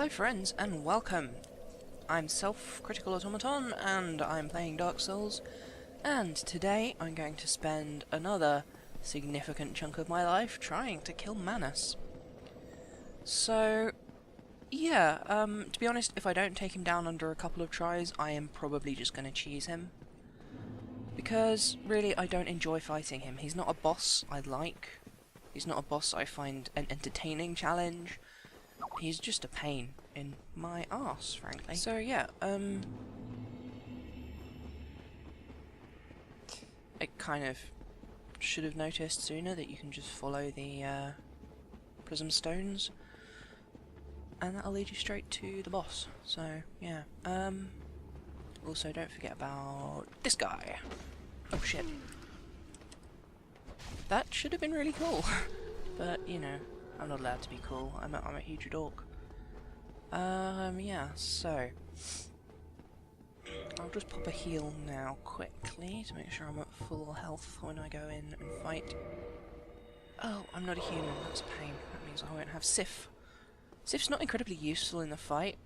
Hello friends, and welcome! I'm Self-Critical Automaton, and I'm playing Dark Souls, and today I'm going to spend another significant chunk of my life trying to kill Manus. So, yeah, to be honest, if I don't take him down under a couple of tries, I am probably just going to cheese him. Because, really, I don't enjoy fighting him. He's not a boss I like. He's not a boss I find an entertaining challenge. He's just a pain in my arse, frankly. So yeah, I kind of should have noticed sooner that you can just follow the prism stones, and that'll lead you straight to the boss. So yeah, also don't forget about this guy. Oh shit. That should have been really cool, but you know, I'm not allowed to be cool. I'm a huge dork. Yeah, so I'll just pop a heal now quickly to make sure I'm at full health when I go in and fight. Oh, I'm not a human, that's a pain. That means I won't have Sif. Sif's not incredibly useful in the fight.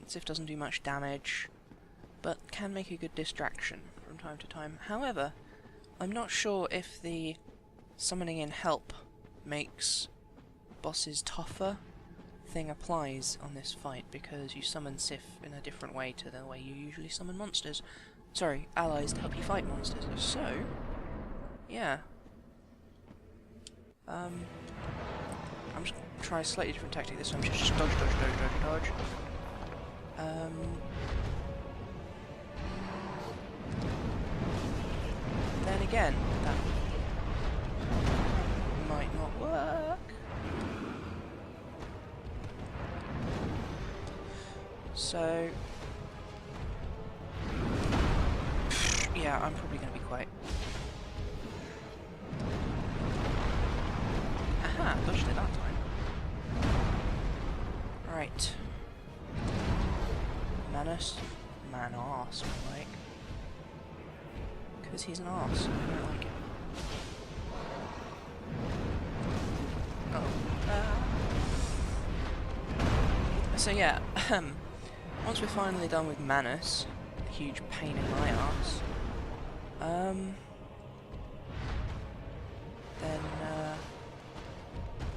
Sif doesn't do much damage, but can make a good distraction from time to time. However, I'm not sure if the summoning in help makes bosses tougher thing applies on this fight, because you summon Sif in a different way to the way you usually summon monsters. Sorry, allies to help you fight monsters. So, yeah. I'm just gonna try a slightly different tactic this time. Just dodge, dodge, dodge, dodge, dodge. Then again, that might not work. So, yeah, I'm probably going to be quite... Aha, dodged it that time. Right. Manus. Man-arse, more like. Because he's an arse, I don't like it. Oh. So yeah, once we're finally done with Manus, a huge pain in my arse, then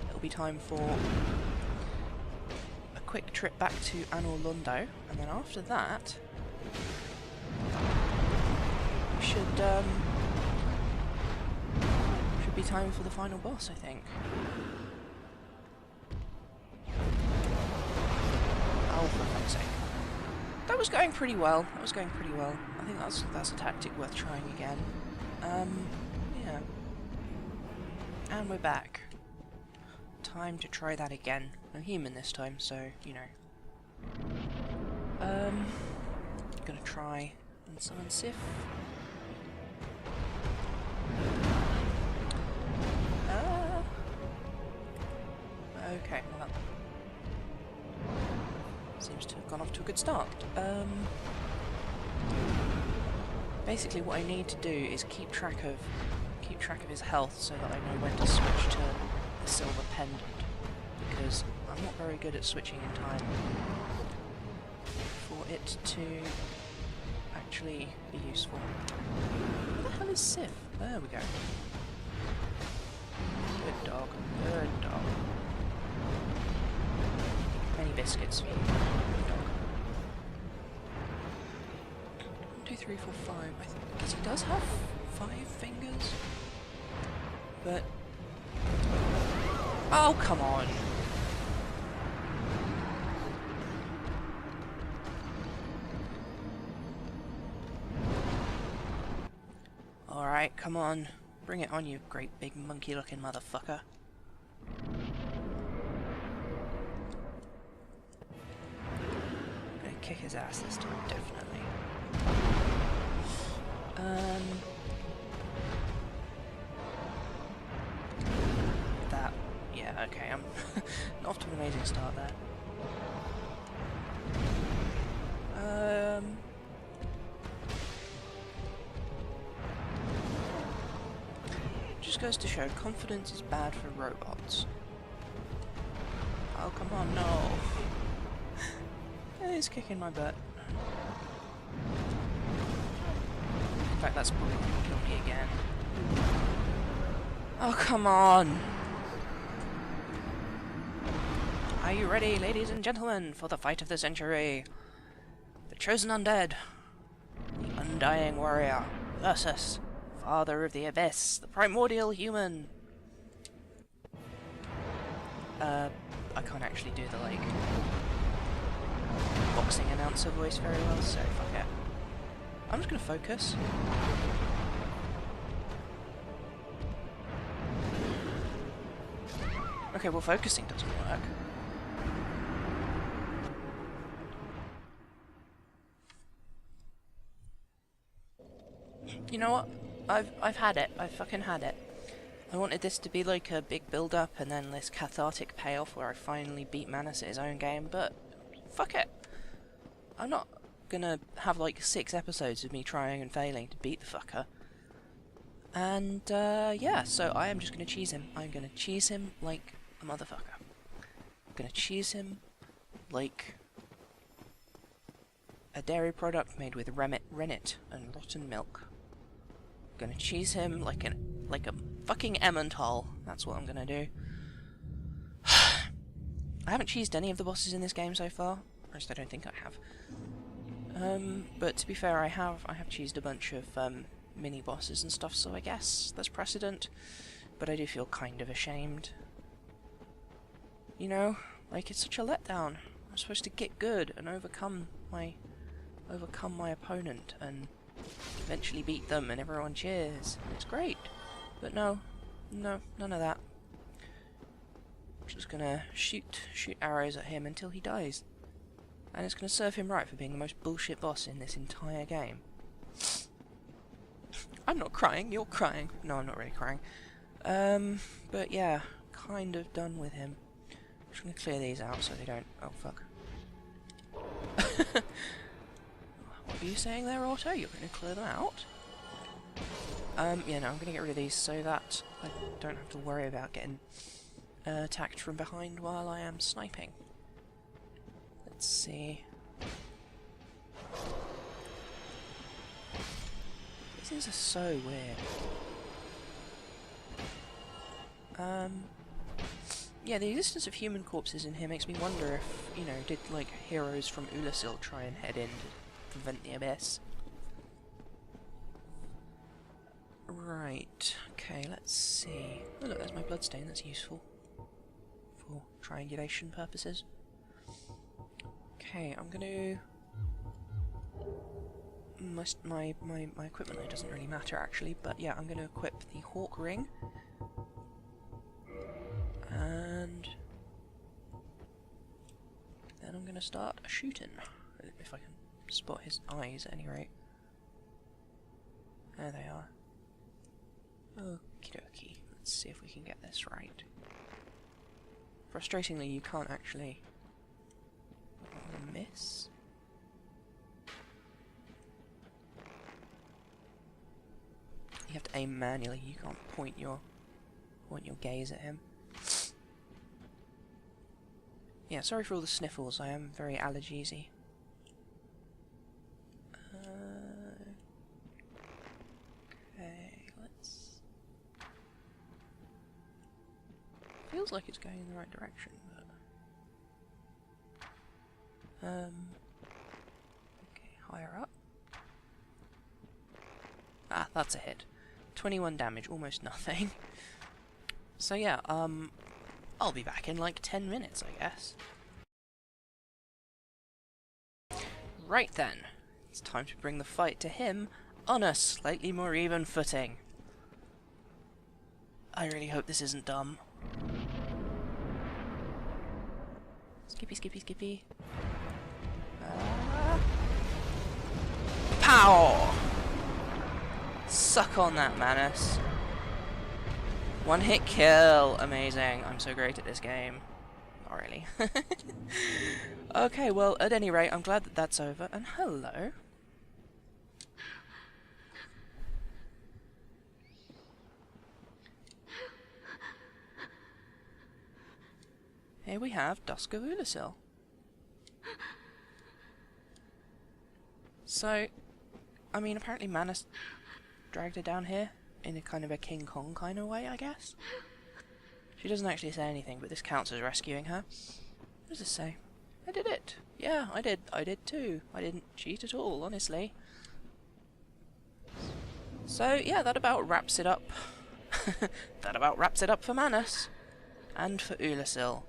it'll be time for a quick trip back to Anor Londo, and then after that, should be time for the final boss, I think. Oh, for fuck's sake. That was going pretty well. I think that's a tactic worth trying again. Yeah. And we're back. Time to try that again. I'm human this time, so, you know. Gonna try and summon Sif. Okay, well that seems to have gone off to a good start. Basically what I need to do is keep track of his health so that I know when to switch to the silver pendant, because I'm not very good at switching in time for it to actually be useful. Where the hell is Sif? There we go. Good dog, good dog. Many biscuits for you. 1, 2, 3, 4, 5. I think, because he does have 5 fingers. But oh, come on. Alright, come on. Bring it on, you great big monkey-looking motherfucker. Kick his ass this time, definitely. That, yeah, okay, I'm not off to an amazing start there. Just goes to show, confidence is bad for robots. Oh, come on, no. He's kicking my butt. In fact, that's probably going to kill me again. Oh, come on! Are you ready, ladies and gentlemen, for the fight of the century? The chosen undead, the undying warrior, versus Father of the Abyss, the primordial human. I can't actually do the, like, boxing announcer voice very well, so fuck it. I'm just gonna focus. Okay, well, focusing doesn't work. You know what? I've had it. I've fucking had it. I wanted this to be like a big build-up and then this cathartic payoff where I finally beat Manus at his own game, but fuck it. I'm not gonna have like 6 episodes of me trying and failing to beat the fucker. And yeah, so I am just gonna cheese him. I'm gonna cheese him like a motherfucker. I'm gonna cheese him like a dairy product made with rennet and rotten milk. I'm gonna cheese him like a fucking Emmental. That's what I'm gonna do. I haven't cheesed any of the bosses in this game so far. Or at least I don't think I have. But to be fair, I have cheesed a bunch of mini bosses and stuff, so I guess there's precedent. But I do feel kind of ashamed. You know, like it's such a letdown. I'm supposed to get good and overcome my opponent and eventually beat them, and everyone cheers. It's great. But no, none of that. I'm just gonna shoot arrows at him until he dies. And it's gonna serve him right for being the most bullshit boss in this entire game. I'm not crying, you're crying. No, I'm not really crying. But yeah, kind of done with him. I'm just gonna clear these out so they don't... Oh, fuck. What were you saying there, Auto? You're gonna clear them out? Yeah, no, I'm gonna get rid of these so that I don't have to worry about getting attacked from behind while I am sniping. Let's see. These things are so weird. Yeah, the existence of human corpses in here makes me wonder if, you know, did, like, heroes from Oolacile try and head in to prevent the abyss? Right, okay, let's see. Oh look, there's my bloodstain, that's useful. For triangulation purposes. Okay, I'm gonna... My equipment there doesn't really matter actually, but yeah, I'm gonna equip the Hawk Ring. And... then I'm gonna start shooting. If I can spot his eyes at any rate. There they are. Okie dokie. Let's see if we can get this right. Frustratingly, you can't actually miss. You have to aim manually. You can't point your gaze at him. Yeah, sorry for all the sniffles. I am very allergiesy. Feels like it's going in the right direction, but... okay, higher up. Ah, that's a hit. 21 damage, almost nothing. So yeah, I'll be back in like 10 minutes, I guess. Right then, it's time to bring the fight to him on a slightly more even footing. I really hope this isn't dumb. Skippy, skippy, skippy. Pow! Suck on that, Manus. One hit kill. Amazing. I'm so great at this game. Not really. Okay, well, at any rate, I'm glad that that's over. And hello. Here we have Dusk of Oolacile. So, I mean, apparently Manus dragged her down here in a kind of a King Kong kind of way, I guess. She doesn't actually say anything, but this counts as rescuing her. What does this say? I did it! Yeah, I did. I did too. I didn't cheat at all, honestly. So, yeah, that about wraps it up. That about wraps it up for Manus. And for Oolacile.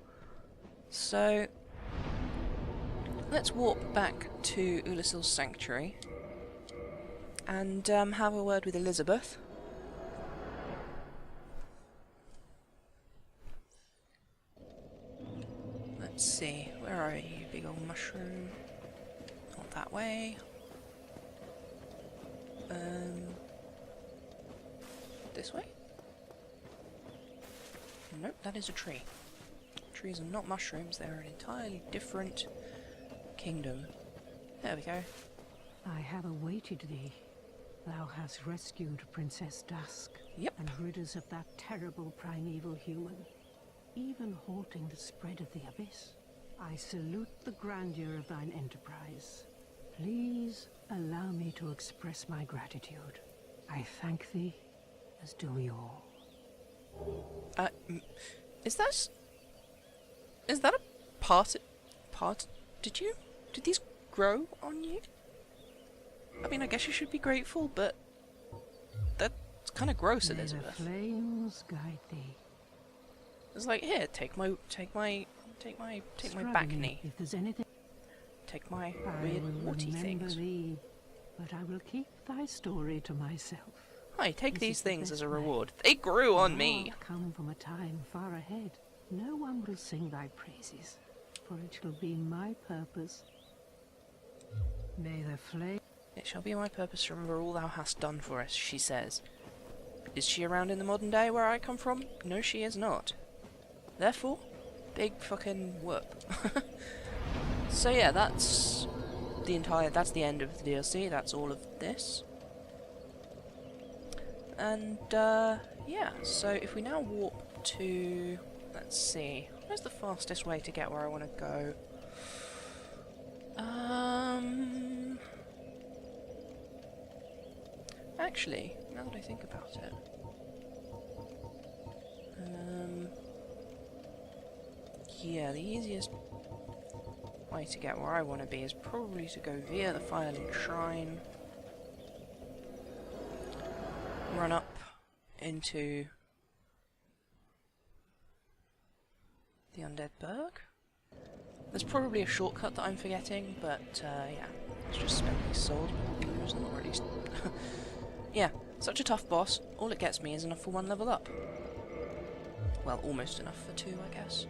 So, let's warp back to Oolacile Sanctuary. And have a word with Elizabeth. Let's see, where are you, big old mushroom? Not that way. This way? Nope, that is a tree. Trees are not mushrooms, they're an entirely different kingdom. There we go. I have awaited thee. Thou hast rescued Princess Dusk. Yep. And rid us of that terrible primeval human, even halting the spread of the abyss. I salute the grandeur of thine enterprise. Please allow me to express my gratitude. I thank thee, as do we all. Is that a part? Did these grow on you? I mean, I guess you should be grateful, but that's kind of gross, Elizabeth. May the flames guide thee. It's like, here, take my back knee. If there's anything, Take my I weird will warty remember things. thee, but I will keep thy story to myself. Hi, take This these is the things as best a way. reward. They grew on Thou me. art come from a time far ahead. No one will sing thy praises, for it shall be my purpose. May the flame... It shall be my purpose to remember all thou hast done for us, she says. Is she around in the modern day where I come from? No, she is not. Therefore, big fucking whoop. So yeah, that's the end of the DLC, that's all of this. And, yeah, so if we now warp to... Let's see, where's the fastest way to get where I want to go? Actually, now that I think about it... yeah, the easiest way to get where I want to be is probably to go via the Firelink Shrine, run up into the Undead Burg. There's probably a shortcut that I'm forgetting, but yeah, let's just spend these souls before we lose them already. Yeah, such a tough boss. All it gets me is enough for one level up. Well, almost enough for two, I guess.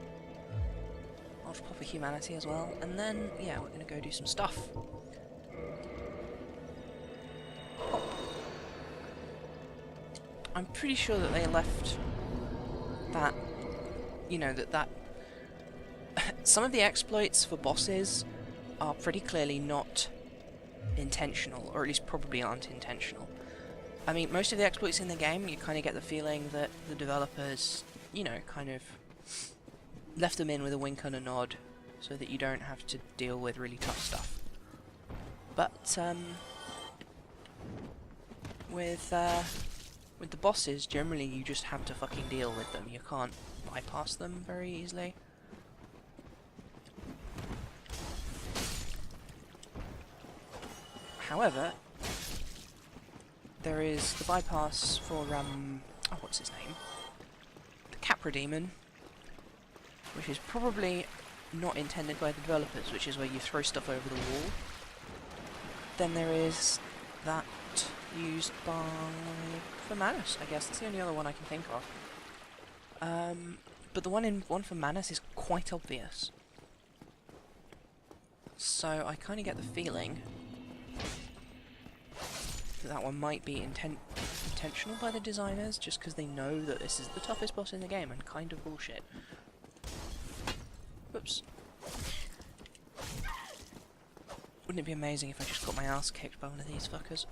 I'll just pop a humanity as well, and then, yeah, we're gonna go do some stuff. Pop. I'm pretty sure that they left that, you know, that some of the exploits for bosses are pretty clearly not intentional, or at least probably aren't intentional. I mean, most of the exploits in the game, you kind of get the feeling that the developers, you know, kind of left them in with a wink and a nod so that you don't have to deal with really tough stuff. But with the bosses, generally you just have to fucking deal with them. You can't bypass them very easily. However, there is the bypass for oh, what's his name? The Capra Demon, which is probably not intended by the developers, which is where you throw stuff over the wall. Then there is that used for Manus, I guess. That's the only other one I can think of. But the one for Manus is quite obvious. So I kind of get the feeling that one might be intentional by the designers, just because they know that this is the toughest boss in the game, and kind of bullshit. Whoops. Wouldn't it be amazing if I just got my ass kicked by one of these fuckers?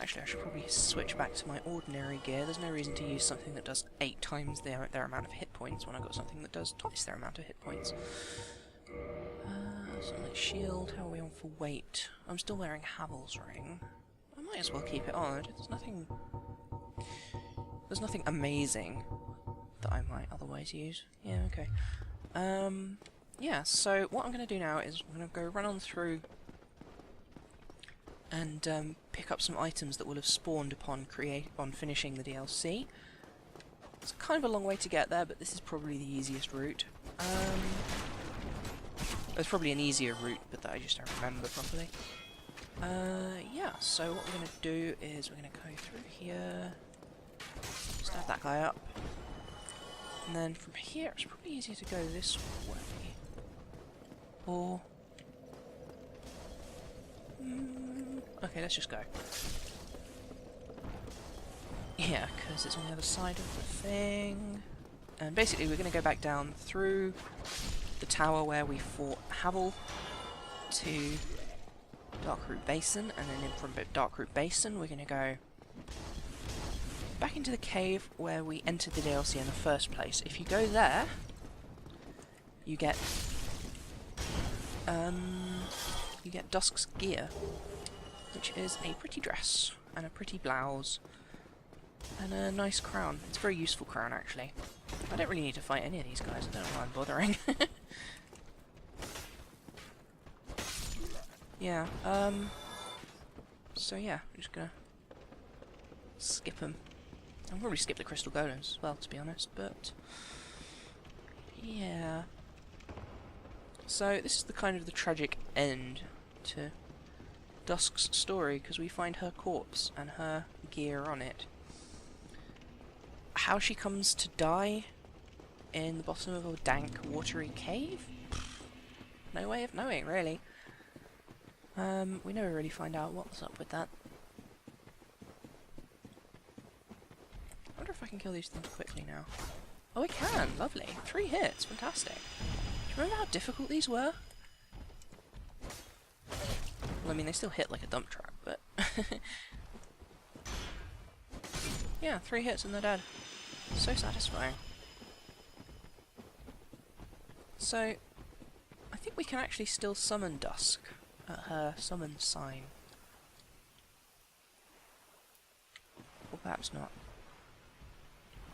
Actually, I should probably switch back to my ordinary gear. There's no reason to use something that does 8 times their amount of hit points when I've got something that does twice their amount of hit points. Sunlight shield. How are we on for weight? I'm still wearing Havel's ring. I might as well keep it on. There's nothing amazing that I might otherwise use. Yeah, okay. Yeah, so what I'm going to do now is I'm going to go run on through and pick up some items that will have spawned upon finishing the DLC. It's kind of a long way to get there, but this is probably the easiest route. There's probably an easier route, but that I just don't remember properly. Yeah, so what we're going to do is we're going to go through here, stab that guy up, and then from here it's probably easier to go this way. Or... okay, let's just go. Yeah, because it's on the other side of the thing. And basically we're going to go back down through the tower where we fought Havel to Darkroot Basin, and then from Darkroot Basin we're going to go back into the cave where we entered the DLC in the first place. If you go there, you get Dusk's gear, which is a pretty dress and a pretty blouse and a nice crown. It's a very useful crown, actually. I don't really need to fight any of these guys, I don't know why I'm bothering. Yeah, so yeah, I'm just gonna skip them. I'll probably skip the crystal golems as well, to be honest, but yeah. So this is the kind of the tragic end to Dusk's story, because we find her corpse and her gear on it. How she comes to die in the bottom of a dank, watery cave? No way of knowing, really. We never really find out what's up with that. I wonder if I can kill these things quickly now. Oh, I can! Lovely. 3 hits. Fantastic. Do you remember how difficult these were? Well, I mean, they still hit like a dump truck, but... yeah, 3 hits and they're dead. So satisfying. So, I think we can actually still summon Dusk at her summon sign. Or perhaps not.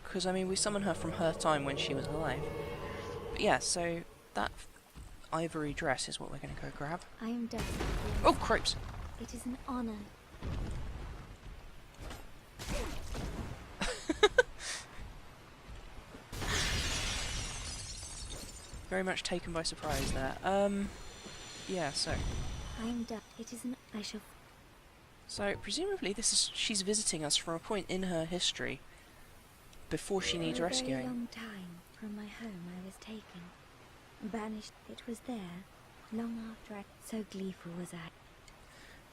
Because, I mean, we summon her from her time when she was alive. But yeah, so that ivory dress is what we're going to go grab. I am dead. Oh, cripes! It is an honor. Very much taken by surprise there. Yeah, so... I am dead. It is an... I shall... So, presumably she's visiting us from a point in her history before she needs For a rescuing. very long time from my home I was taken. Banished. It was there, long after I... So gleeful was I.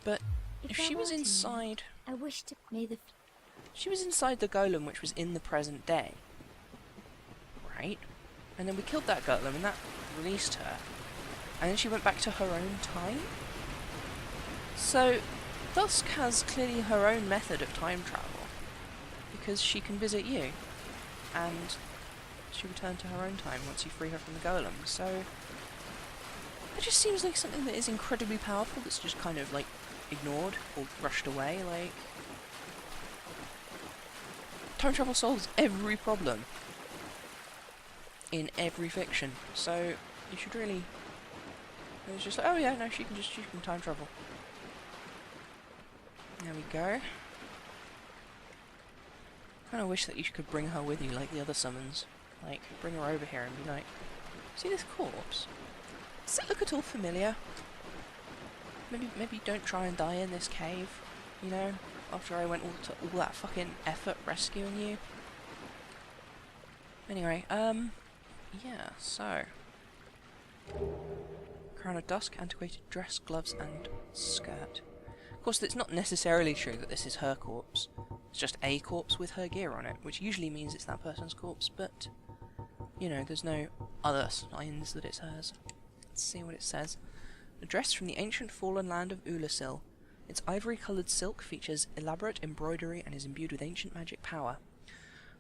But if there she was were to me, inside... I wish to... May the... She was inside the golem which was in the present day. Right? And then we killed that golem and that released her. And then she went back to her own time? So, Dusk has clearly her own method of time travel. Because she can visit you. And she returned to her own time once you free her from the golem. So, it just seems like something that is incredibly powerful that's just kind of, like, ignored or rushed away. Like, time travel solves every problem in every fiction. So, you should really... It's just like, oh yeah, no, she can time travel. There we go. Kinda wish that you could bring her with you like the other summons. Like, bring her over here and be like, see this corpse? Does it look at all familiar? Maybe don't try and die in this cave, you know? After I went to all that fucking effort rescuing you. Anyway, yeah, so... Crown of Dusk, antiquated dress, gloves, and skirt. Of course, it's not necessarily true that this is her corpse. It's just a corpse with her gear on it, which usually means it's that person's corpse, but, you know, there's no other signs that it's hers. Let's see what it says. A dress from the ancient fallen land of Oolacile. Its ivory-coloured silk features elaborate embroidery and is imbued with ancient magic power.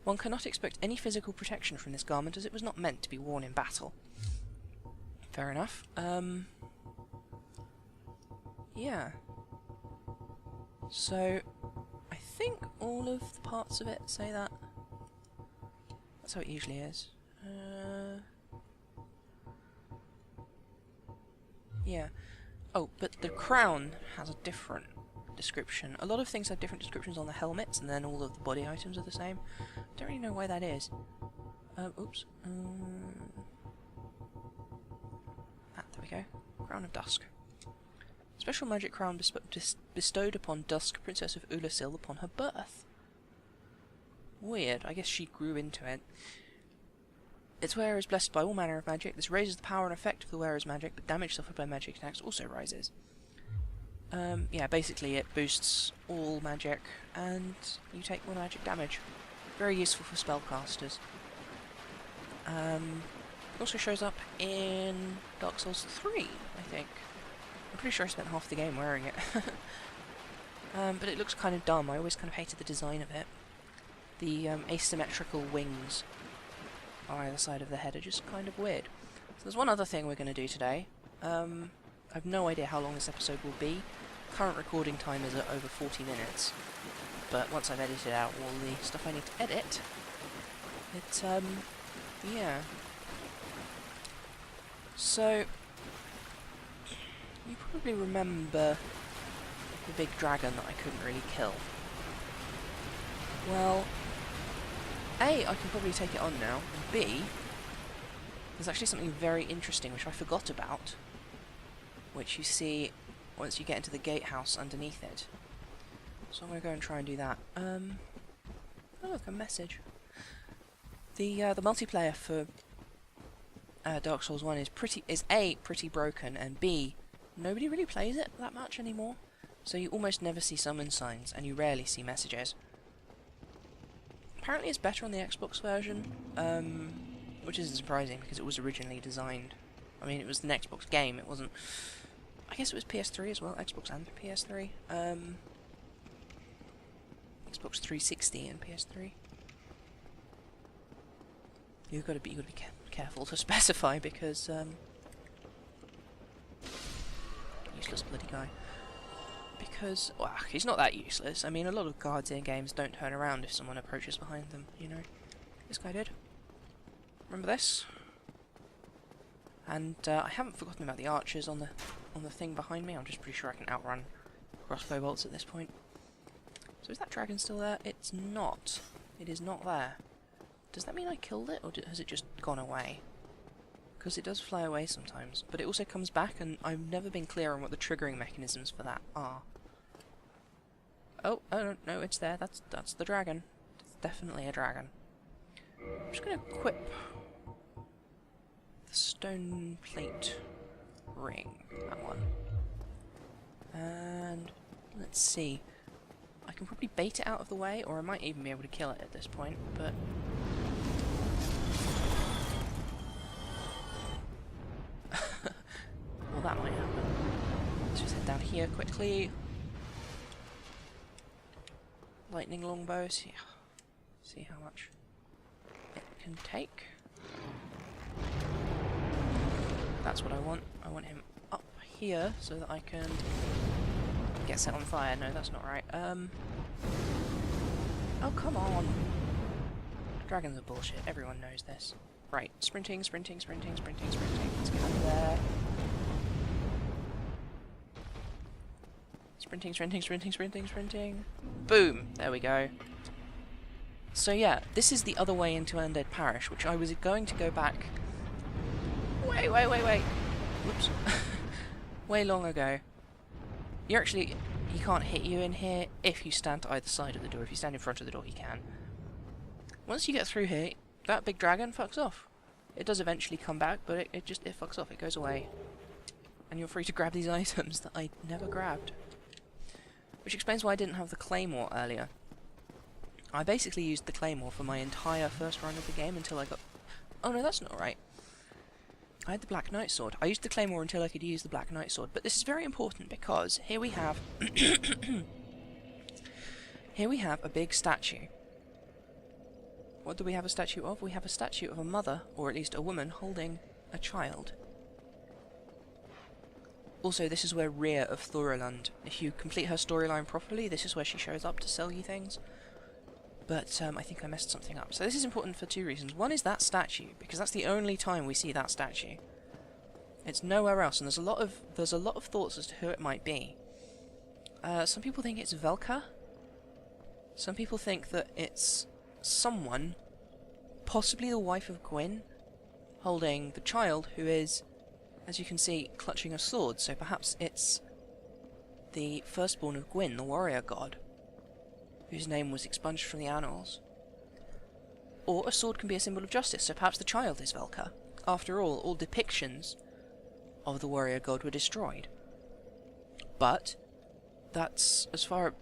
One cannot expect any physical protection from this garment as it was not meant to be worn in battle. Fair enough. yeah. So, I think all of the parts of it say that. That's how it usually is. Yeah. Oh, but the crown has a different description. A lot of things have different descriptions on the helmets, and then all of the body items are the same. Don't really know why that is. Oops. There we go. Crown of Dusk. Special magic crown bestowed upon Dusk, Princess of Oolacile, upon her birth. Weird. I guess she grew into it. Its wearer is blessed by all manner of magic. This raises the power and effect of the wearer's magic, but damage suffered by magic attacks also rises. Yeah, basically it boosts all magic, and you take more magic damage. Very useful for spellcasters. It also shows up in Dark Souls 3, I think. I'm pretty sure I spent half the game wearing it. But it looks kind of dumb. I always kind of hated the design of it. The asymmetrical wings on either side of the head are just kind of weird. So there's one other thing we're going to do today. I have no idea how long this episode will be. Current recording time is at over 40 minutes. But once I've edited out all the stuff I need to edit, yeah. So, you probably remember the big dragon that I couldn't really kill. Well, A, I can probably take it on now, and B, there's actually something very interesting which I forgot about, which you see once you get into the gatehouse underneath it. So I'm going to go and try and do that. Oh look, a message. The multiplayer for Dark Souls 1 is A, pretty broken, and B, nobody really plays it that much anymore. So you almost never see summon signs, and you rarely see messages. Apparently it's better on the Xbox version, which isn't surprising because it was originally designed. I mean, it was an Xbox game, it wasn't... I guess it was PS3 as well, Xbox and PS3. Xbox 360 and PS3. You've got to be careful to specify because useless bloody guy. Because well, he's not that useless. I mean, a lot of guards in games don't turn around if someone approaches behind them. You know, this guy did. Remember this? And I haven't forgotten about the archers on the thing behind me. I'm just pretty sure I can outrun crossbow bolts at this point. So is that dragon still there? It's not. It is not there. Does that mean I killed it, or has it just gone away? Because it does fly away sometimes, but it also comes back, and I've never been clear on what the triggering mechanisms for that are. Oh no, it's there. That's the dragon. It's definitely a dragon. I'm just going to equip the stone plate ring. That one. And let's see. I can probably bait it out of the way, or I might even be able to kill it at this point, but... well, that might happen. Let's just head down here quickly. Lightning longbow, see how much it can take. That's what I want. I want him up here so that I can get set on fire. No, that's not right. Oh, come on. Dragons are bullshit. Everyone knows this. Right. Sprinting. Let's get under there. Sprinting. Boom! There we go. So yeah, this is the other way into Undead Parish, which I was going to go back... Wait. Whoops. Way long ago. He can't hit you in here if you stand to either side of the door. If you stand in front of the door, he can. Once you get through here, that big dragon fucks off. It does eventually come back, but it fucks off. It goes away. And you're free to grab these items that I never grabbed. Which explains why I didn't have the claymore earlier. I basically used the claymore for my entire first run of the game until I got... Oh no, that's not right. I had the Black Knight Sword. I used the claymore until I could use the Black Knight Sword. But this is very important because here we have... here we have a big statue. What do we have a statue of? We have a statue of a mother, or at least a woman, holding a child. Also, this is where Rhea of Thorolund, if you complete her storyline properly, this is where she shows up to sell you things. But I think I messed something up. So this is important for two reasons. One is that statue, because that's the only time we see that statue. It's nowhere else, and there's a lot of thoughts as to who it might be. Some people think it's Velka. Some people think that it's someone, possibly the wife of Gwyn, holding the child who is, as you can see, clutching a sword. So perhaps it's the firstborn of Gwyn, the warrior god, whose name was expunged from the annals. Or a sword can be a symbol of justice, so perhaps the child is Velka. After all depictions of the warrior god were destroyed. But that's as far...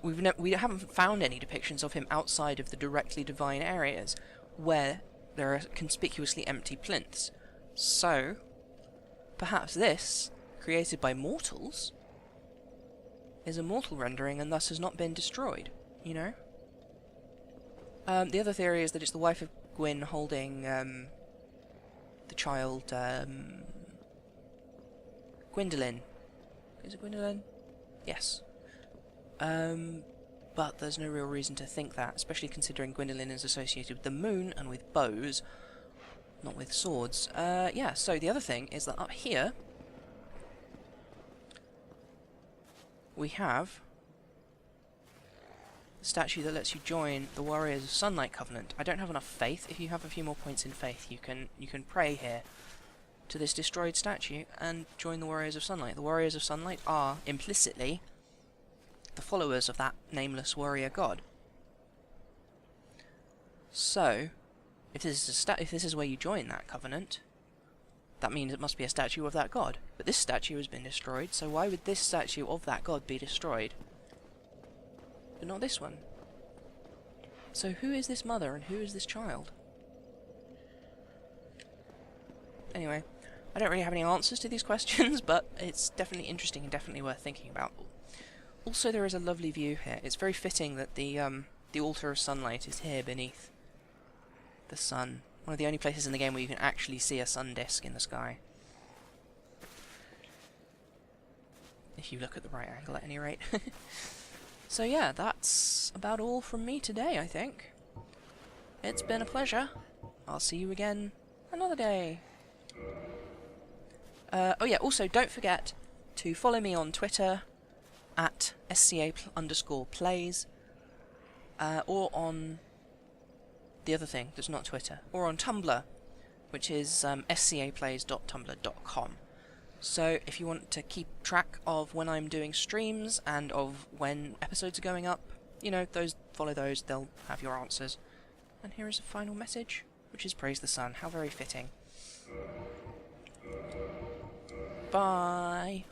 we haven't found any depictions of him outside of the directly divine areas, where there are conspicuously empty plinths. So, perhaps this, created by mortals, is a mortal rendering and thus has not been destroyed, you know? The other theory is that it's the wife of Gwyn holding the child, Gwyndolin. Is it Gwyndolin? Yes. But there's no real reason to think that, especially considering Gwyndolin is associated with the moon and with bows, not with swords. Yeah, so the other thing is that up here we have the statue that lets you join the Warriors of Sunlight Covenant. I don't have enough faith. If you have a few more points in faith, you can pray here to this destroyed statue and join the Warriors of Sunlight. The Warriors of Sunlight are, implicitly, the followers of that nameless warrior god. So, if this is where you join that covenant, that means it must be a statue of that god. But this statue has been destroyed, so why would this statue of that god be destroyed, but not this one? So who is this mother and who is this child? Anyway, I don't really have any answers to these questions, but it's definitely interesting and definitely worth thinking about. Also, there is a lovely view here. It's very fitting that the altar of sunlight is here beneath the sun. One of the only places in the game where you can actually see a sun disk in the sky. If you look at the right angle, at any rate. So yeah, that's about all from me today, I think. It's been a pleasure. I'll see you again another day. Oh yeah, also don't forget to follow me on Twitter at SCA_plays, or on the other thing that's not Twitter, or on Tumblr, which is scaplays.tumblr.com. So if you want to keep track of when I'm doing streams and of when episodes are going up, you know, follow those, they'll have your answers. And here is a final message, which is praise the sun. How very fitting. Bye.